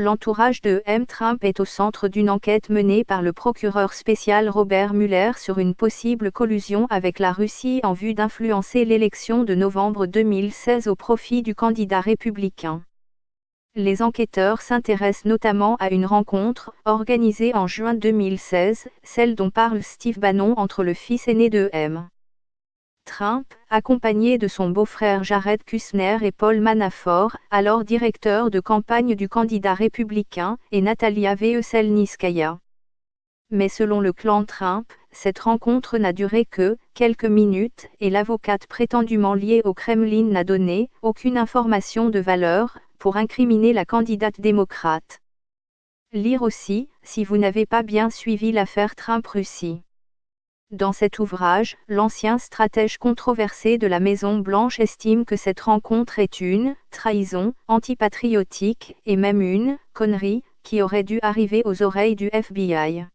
L'entourage de M. Trump est au centre d'une enquête menée par le procureur spécial Robert Mueller sur une possible collusion avec la Russie en vue d'influencer l'élection de novembre 2016 au profit du candidat républicain. Les enquêteurs s'intéressent notamment à une rencontre, organisée en juin 2016, celle dont parle Steve Bannon entre le fils aîné de M. Trump, accompagné de son beau-frère Jared Kushner et Paul Manafort, alors directeur de campagne du candidat républicain, et Natalia Veselnitskaya. Mais selon le clan Trump, cette rencontre n'a duré que quelques minutes et l'avocate prétendument liée au Kremlin n'a donné aucune information de valeur pour incriminer la candidate démocrate. Lire aussi, si vous n'avez pas bien suivi l'affaire Trump-Russie. Dans cet ouvrage, l'ancien stratège controversé de la Maison-Blanche estime que cette rencontre est une trahison antipatriotique et même une connerie qui aurait dû arriver aux oreilles du FBI.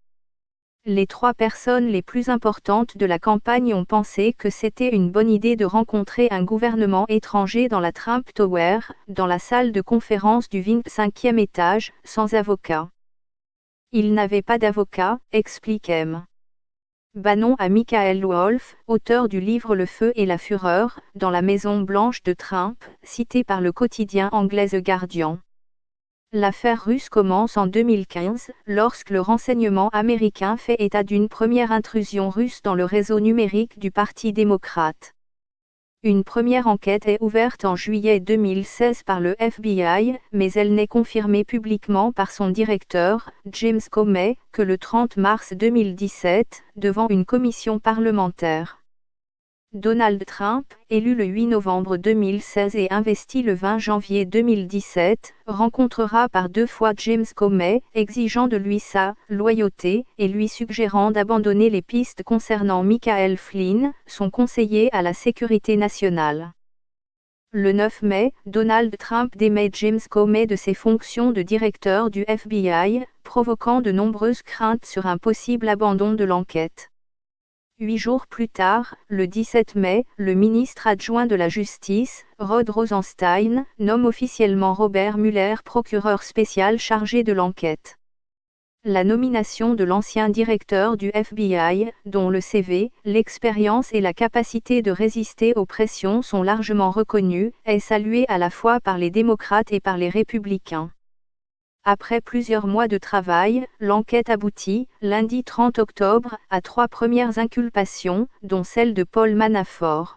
Les 3 personnes les plus importantes de la campagne ont pensé que c'était une bonne idée de rencontrer un gouvernement étranger dans la Trump Tower, dans la salle de conférence du 25e étage, sans avocat. Ils n'avaient pas d'avocat, explique M. Bannon à Michael Wolff, auteur du livre Le Feu et la Fureur, dans la Maison-Blanche de Trump, cité par le quotidien anglais The Guardian. L'affaire russe commence en 2015, lorsque le renseignement américain fait état d'une première intrusion russe dans le réseau numérique du Parti démocrate. Une première enquête est ouverte en juillet 2016 par le FBI, mais elle n'est confirmée publiquement par son directeur, James Comey, que le 30 mars 2017, devant une commission parlementaire. Donald Trump, élu le 8 novembre 2016 et investi le 20 janvier 2017, rencontrera par 2 fois James Comey, exigeant de lui sa loyauté et lui suggérant d'abandonner les pistes concernant Michael Flynn, son conseiller à la sécurité nationale. Le 9 mai, Donald Trump démet James Comey de ses fonctions de directeur du FBI, provoquant de nombreuses craintes sur un possible abandon de l'enquête. 8 jours plus tard, le 17 mai, le ministre adjoint de la Justice, Rod Rosenstein, nomme officiellement Robert Mueller procureur spécial chargé de l'enquête. La nomination de l'ancien directeur du FBI, dont le CV, l'expérience et la capacité de résister aux pressions sont largement reconnues, est saluée à la fois par les démocrates et par les républicains. Après plusieurs mois de travail, l'enquête aboutit, lundi 30 octobre, à 3 premières inculpations, dont celle de Paul Manafort.